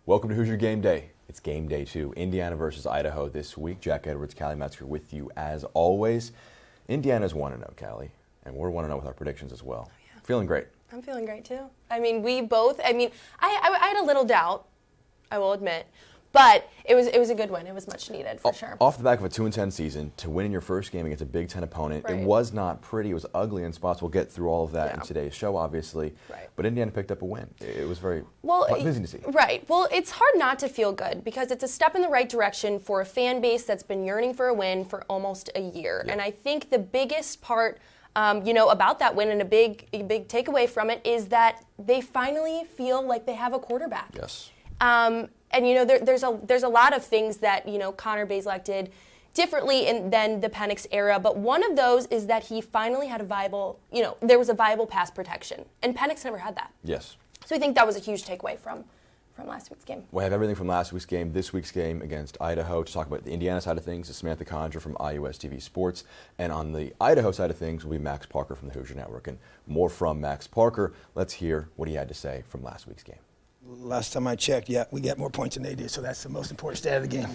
Welcome to Hoosier Gameday. It's game day 2. Indiana versus Idaho this week. Jack Edwards, Callie, Metzger with you as always. Indiana's 1-0, Callie, and we're 1-0 with our predictions as well. Oh, yeah. Feeling great. I'm feeling great too. I mean, I had a little doubt, I will admit, but it was a good win. It was much needed for sure. Off the back of a 2-10 season, to win in your first game against a Big Ten opponent, right. It was not pretty. It was ugly in spots. We'll get through all of that in today's show, obviously. Right. But Indiana picked up a win. It was very pleasing to see. Right. Well, it's hard not to feel good because it's a step in the right direction for a fan base that's been yearning for a win for almost a year. Yeah. And I think the biggest part about that win and a big takeaway from it is that they finally feel like they have a quarterback. Yes. And there's a lot of things that Connor Bazelak did differently than the Penix era, but one of those is that he finally had a viable, there was a viable pass protection, and Penix never had that. Yes. So I think that was a huge takeaway from last week's game. We have everything from last week's game, this week's game against Idaho. To talk about the Indiana side of things is Samantha Condra from IUS TV Sports, and on the Idaho side of things will be Max Parker from the Hoosier Network, and more from Max Parker. Let's hear what he had to say from last week's game. Last time I checked, we got more points than they did, so that's the most important stat of the game.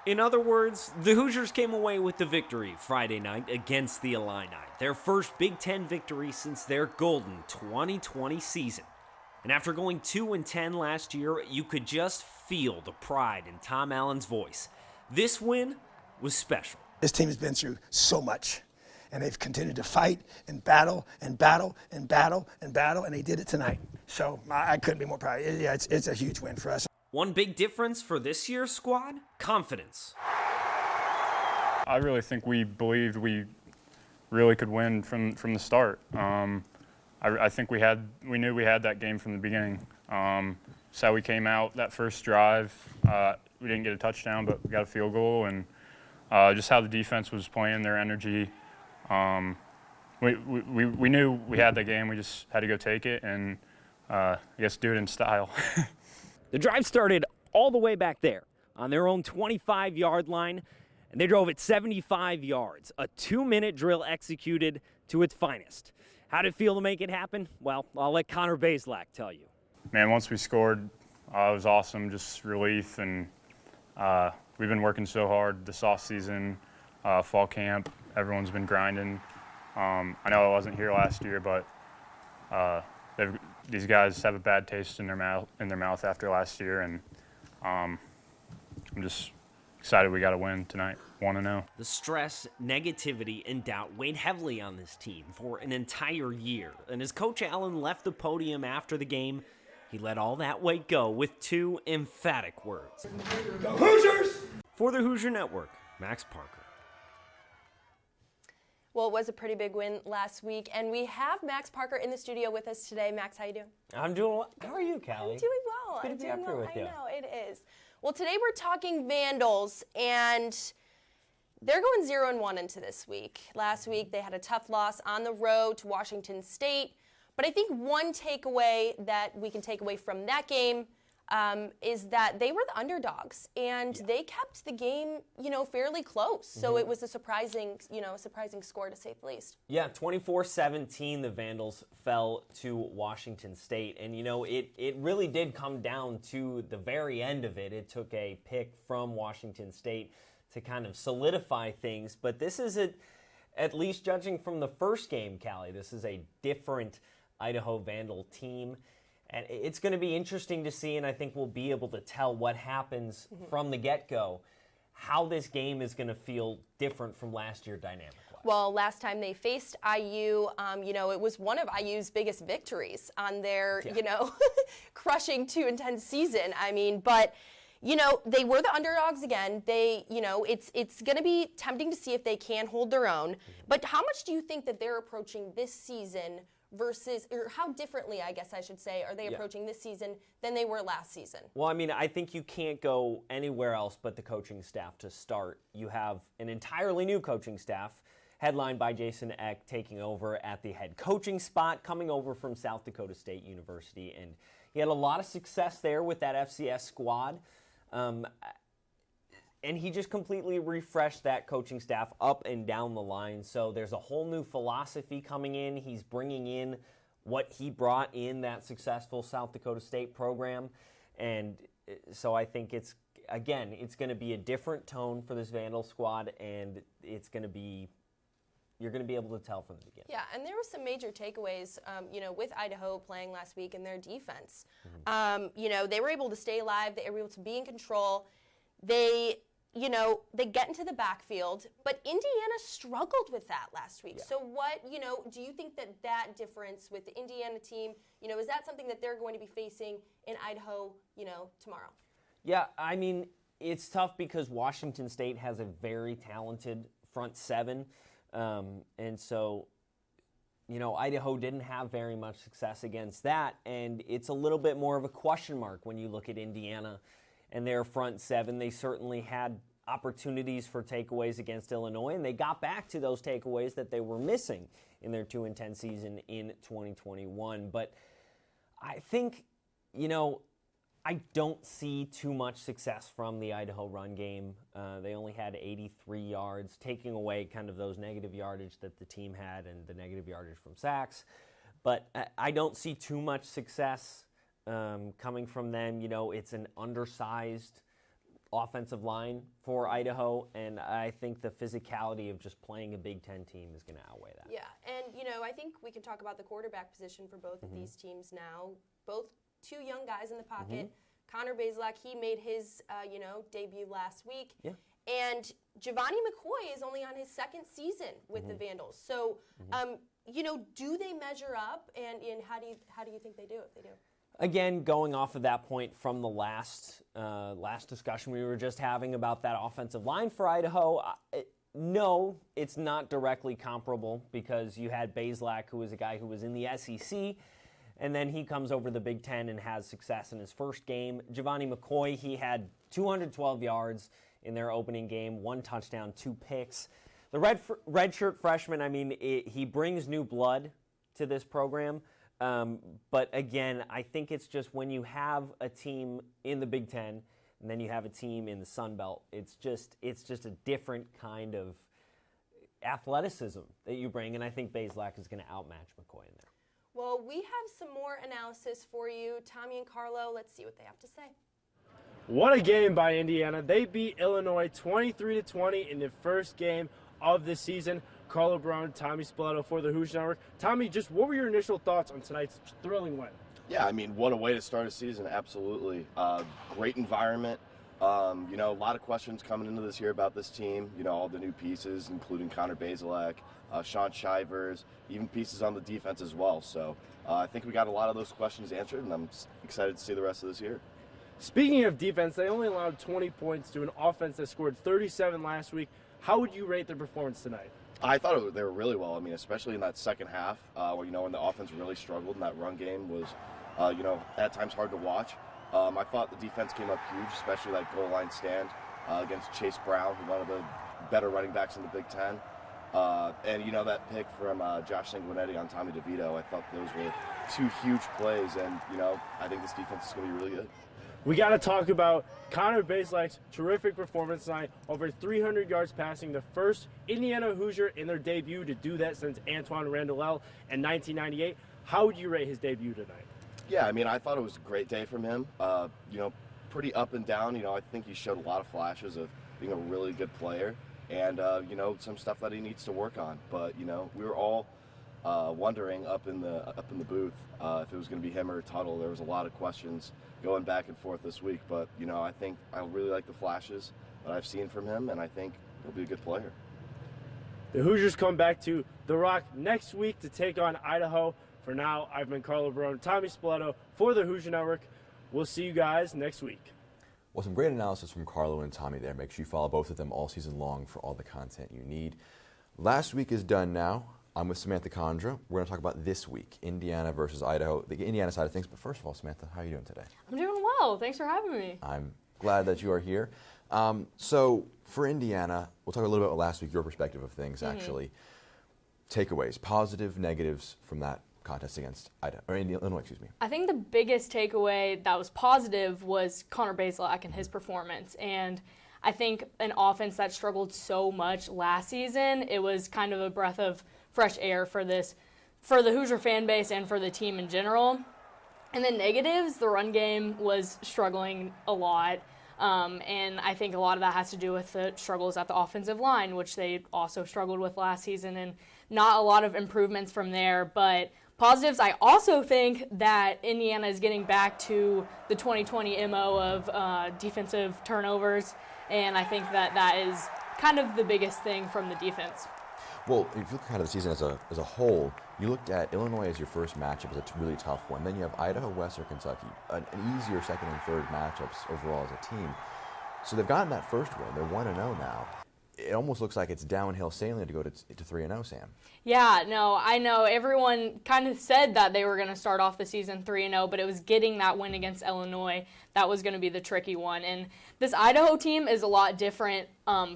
In other words, the Hoosiers came away with the victory Friday night against the Illini, their first Big Ten victory since their golden 2020 season. And after going 2-10 last year, you could just feel the pride in Tom Allen's voice. This win was special. This team has been through so much, and they've continued to fight and battle and battle and battle and battle, and they did it tonight. So I couldn't be more proud. Yeah, it's a huge win for us. One big difference for this year's squad, confidence. I really think we believed we really could win from the start. I think we knew we had that game from the beginning. So we came out that first drive. We didn't get a touchdown, but we got a field goal, and just how the defense was playing, their energy. We knew we had that game. We just had to go take it and I guess do it in style. The drive started all the way back there on their own 25-yard line, and they drove it 75 yards. A 2-minute drill executed to its finest. How did it feel to make it happen? Well, I'll let Connor Bazelak tell you. Man, once we scored, it was awesome, just relief, and we've been working so hard this offseason, fall camp. Everyone's been grinding. I know I wasn't here last year, but these guys have a bad taste in their mouth after last year, and I'm just excited we got a win tonight, 1-0. The stress, negativity, and doubt weighed heavily on this team for an entire year, and as Coach Allen left the podium after the game, he let all that weight go with 2 emphatic words. Go Hoosiers! For the Hoosier Network, Max Parker. Well, it was a pretty big win last week, and we have Max Parker in the studio with us today. Max, how you doing? I'm doing well. How are you, Callie? I'm doing well. It's good to be up here with you. I know, it is. Well, today we're talking Vandals, and they're going 0-1 into this week. Last week they had a tough loss on the road to Washington State, but I think one takeaway that we can take away from that game is that they were the underdogs, and they kept the game, fairly close. So it was a surprising score to say the least. Yeah, 24-17, the Vandals fell to Washington State, and it really did come down to the very end of it. It took a pick from Washington State to kind of solidify things, but this is at least judging from the first game, Callie, this is a different Idaho Vandal team. And it's going to be interesting to see, and I think we'll be able to tell what happens from the get-go, how this game is going to feel different from last year dynamic-wise. Well, last time they faced IU, it was one of IU's biggest victories on their, crushing 2-10 season. I mean, but, they were the underdogs again. They, it's going to be tempting to see if they can hold their own. But how much do you think that they're approaching this season versus, or how differently, I guess I should say, are they approaching this season than they were last season? Well, I mean, I think you can't go anywhere else but the coaching staff to start. You have an entirely new coaching staff, headlined by Jason Eck, taking over at the head coaching spot, coming over from South Dakota State University, and he had a lot of success there with that FCS squad. And he just completely refreshed that coaching staff up and down the line. So there's a whole new philosophy coming in. He's bringing in what he brought in that successful South Dakota State program. And so I think it's going to be a different tone for this Vandal squad, and it's going to be, you're going to be able to tell from the beginning. Yeah, and there were some major takeaways, with Idaho playing last week in their defense. They were able to stay alive. They were able to be in control. They get into the backfield, but Indiana struggled with that last week. Yeah. So what, do you think that difference with the Indiana team, is that something that they're going to be facing in Idaho, tomorrow? Yeah, I mean, it's tough because Washington State has a very talented front seven. And so, Idaho didn't have very much success against that. And it's a little bit more of a question mark when you look at Indiana and their front seven. They certainly had opportunities for takeaways against Illinois, and they got back to those takeaways that they were missing in their 2-10 season in 2021. But I think, I don't see too much success from the Idaho run game. They only had 83 yards, taking away kind of those negative yardage that the team had and the negative yardage from sacks. But I don't see too much success coming from them. It's an undersized offensive line for Idaho, and I think the physicality of just playing a Big Ten team is going to outweigh that. Yeah, and, I think we can talk about the quarterback position for both of these teams now. Both two young guys in the pocket. Connor Bazelak, he made his, debut last week. Yeah. And Giovanni McCoy is only on his second season with the Vandals. So, do they measure up, and how do you think they do if they do? Again, going off of that point from the last discussion we were just having about that offensive line for Idaho, no, it's not directly comparable because you had Bazelak, who was a guy who was in the SEC, and then he comes over the Big Ten and has success in his first game. Giovanni McCoy, he had 212 yards in their opening game, 1 touchdown, 2 picks. The redshirt freshman, he brings new blood to this program. But again, I think it's just when you have a team in the Big Ten and then you have a team in the Sun Belt, it's just a different kind of athleticism that you bring, and I think Bazelak is going to outmatch McCoy in there. Well, we have some more analysis for you. Tommy and Carlo, let's see what they have to say. What a game by Indiana. They beat Illinois 23-20 in the first game of the season. Carlo Brown, Tommy Spiletto for the Hoosier Network. Tommy, just what were your initial thoughts on tonight's thrilling win? Yeah, what a way to start a season, absolutely. Great environment. A lot of questions coming into this year about this team. All the new pieces, including Connor Bazelak, Sean Shivers, even pieces on the defense as well. So I think we got a lot of those questions answered, and I'm excited to see the rest of this year. Speaking of defense, they only allowed 20 points to an offense that scored 37 last week. How would you rate their performance tonight? I thought they were really well. Especially in that second half, when the offense really struggled and that run game was, at times hard to watch. I thought the defense came up huge, especially that goal line stand against Chase Brown, one of the better running backs in the Big Ten. And that pick from Josh Sanguinetti on Tommy DeVito, I thought those were 2 huge plays, and I think this defense is going to be really good. We got to talk about Connor Bazelak's terrific performance tonight, over 300 yards passing, the first Indiana Hoosier in their debut to do that since Antoine Randall in 1998. How would you rate his debut tonight? Yeah, I thought it was a great day from him. Pretty up and down. I think he showed a lot of flashes of being a really good player, and some stuff that he needs to work on. But we were all wondering up in the booth if it was going to be him or Tuttle. There was a lot of questions going back and forth this week, but I think I really like the flashes that I've seen from him, and I think he'll be a good player. The Hoosiers come back to The Rock next week to take on Idaho. For now, I've been Carlo Barone, Tommy Spiletto for the Hoosier Network. We'll see you guys next week. Well, some great analysis from Carlo and Tommy there. Make sure you follow both of them all season long for all the content you need. Last week is done now. I'm with Samantha Condra. We're going to talk about this week, Indiana versus Idaho, the Indiana side of things. But first of all, Samantha, how are you doing today? I'm doing well. Thanks for having me. I'm glad that you are here. So for Indiana, we'll talk a little bit about last week, your perspective of things, actually. Takeaways, positive, negatives from that contest against Illinois, excuse me. I think the biggest takeaway that was positive was Connor Bazelak and his performance. And I think an offense that struggled so much last season, it was kind of a breath of fresh air for the Hoosier fan base and for the team in general. And then negatives, the run game was struggling a lot. And I think a lot of that has to do with the struggles at the offensive line, which they also struggled with last season, and not a lot of improvements from there. But positives, I also think that Indiana is getting back to the 2020 MO of defensive turnovers, and I think that is kind of the biggest thing from the defense. Well, if you look at the season as a whole, you looked at Illinois as your first matchup as a really tough one. Then you have Idaho, Western Kentucky, an easier second and third matchups overall as a team. So they've gotten that first win. They're 1-0 now. It almost looks like it's downhill sailing to go to 3-0, Sam. Yeah, no, I know. Everyone kind of said that they were going to start off the season 3-0, but it was getting that win against Illinois that was going to be the tricky one. And this Idaho team is a lot different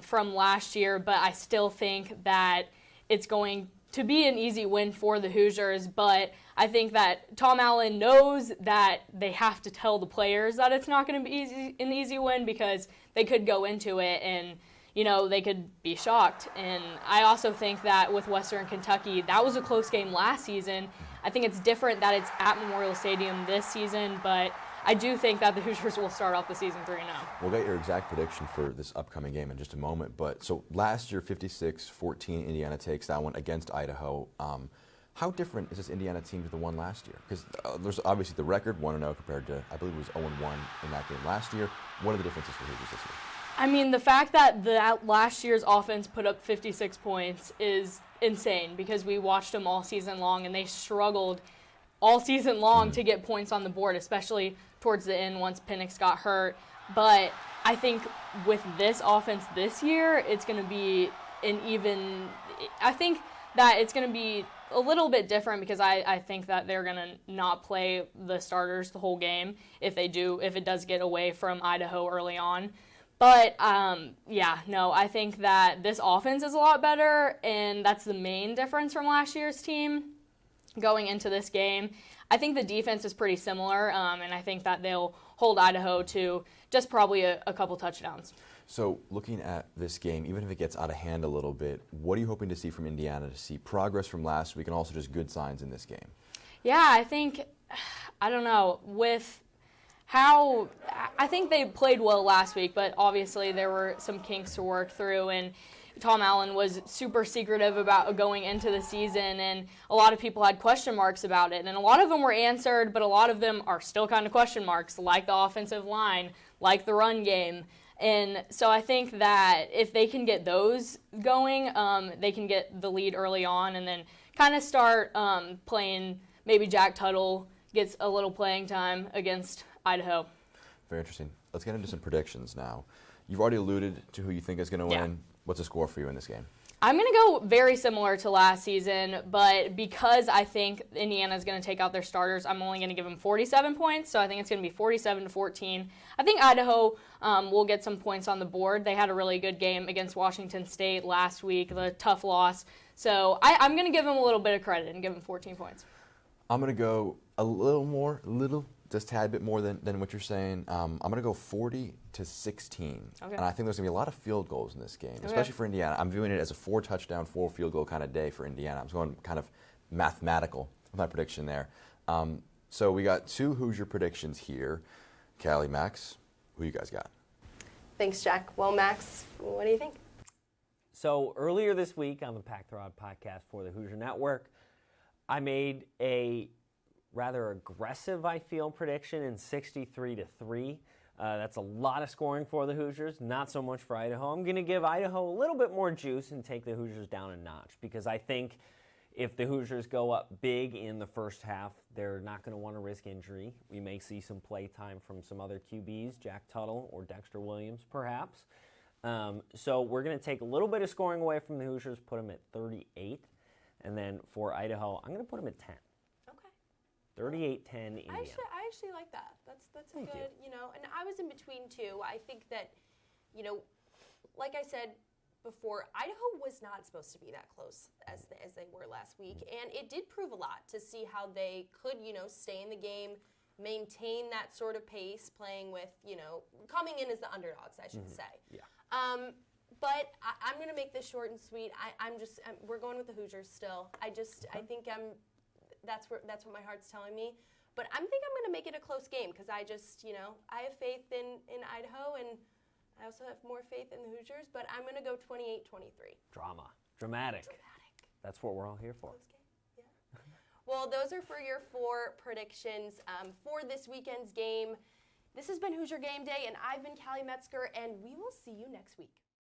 from last year, but I still think that it's going to be an easy win for the Hoosiers. But I think that Tom Allen knows that they have to tell the players that it's not going to be an easy win, because they could go into it and they could be shocked. And I also think that with Western Kentucky, that was a close game last season. I think it's different that it's at Memorial Stadium this season, but I do think that the Hoosiers will start off the season 3-0. We'll get your exact prediction for this upcoming game in just a moment. But so last year, 56-14, Indiana takes that one against Idaho. How different is this Indiana team to the one last year? Because there's obviously the record 1-0 compared to, I believe it was 0-1 in that game last year. What are the differences for Hoosiers this year? I mean, the fact that last year's offense put up 56 points is insane, because we watched them all season long, and they struggled all season long to get points on the board, especially towards the end once Penix got hurt. But I think with this offense this year, it's going to be I think that it's going to be a little bit different, because I think that they're going to not play the starters the whole game if it does get away from Idaho early on. But, I think that this offense is a lot better, and that's the main difference from last year's team going into this game. I think the defense is pretty similar, and I think that they'll hold Idaho to just probably a couple touchdowns. So looking at this game, even if it gets out of hand a little bit, what are you hoping to see from Indiana to see progress from last week and also just good signs in this game? Yeah, I think, I don't know, I think they played well last week, but obviously there were some kinks to work through, and Tom Allen was super secretive about going into the season, and a lot of people had question marks about it, and a lot of them were answered, but a lot of them are still kind of question marks, like the offensive line, like the run game. And so I think that if they can get those going, they can get the lead early on, and then kind of start playing. Maybe Jack Tuttle gets a little playing time against Idaho. Very interesting. Let's get into some predictions now. You've already alluded to who you think is going to win. What's the score for you in this game? I'm going to go very similar to last season, but because I think Indiana is going to take out their starters, I'm only going to give them 47 points, so I think it's going to be 47-14. I think Idaho will get some points on the board. They had a really good game against Washington State last week, the tough loss. So I'm going to give them a little bit of credit and give them 14 points. I'm going to go just a tad bit more than what you're saying. I'm going to go 40-16. Okay. And I think there's going to be a lot of field goals in this game, especially for Indiana. I'm viewing it as a 4-touchdown, 4-field-goal kind of day for Indiana. I'm going kind of mathematical with my prediction there. So we got 2 Hoosier predictions here. Callie, Max, who you guys got? Thanks, Jack. Well, Max, what do you think? So earlier this week on the Pack the Rod podcast for the Hoosier Network, I made a rather aggressive, I feel, prediction in 63-3. That's a lot of scoring for the Hoosiers, not so much for Idaho. I'm going to give Idaho a little bit more juice and take the Hoosiers down a notch, because I think if the Hoosiers go up big in the first half, they're not going to want to risk injury. We may see some play time from some other QBs, Jack Tuttle or Dexter Williams, perhaps. So we're going to take a little bit of scoring away from the Hoosiers, put them at 38. And then for Idaho, I'm going to put them at 10. 38-10 Indiana. I actually like that. That's a good, and I was in between too. I think that, like I said before, Idaho was not supposed to be that close as they were last week, and it did prove a lot to see how they could, stay in the game, maintain that sort of pace, playing with, coming in as the underdogs, I should say. Yeah. But I'm going to make this short and sweet. We're going with the Hoosiers still. I think that's what my heart's telling me. But I think I'm going to make it a close game because I just, I have faith in Idaho, and I also have more faith in the Hoosiers, but I'm going to go 28-23. Drama. Dramatic. That's what we're all here for. Close game. Yeah. Well, those are for your 4 predictions for this weekend's game. This has been Hoosier Game Day, and I've been Callie Metzger, and we will see you next week.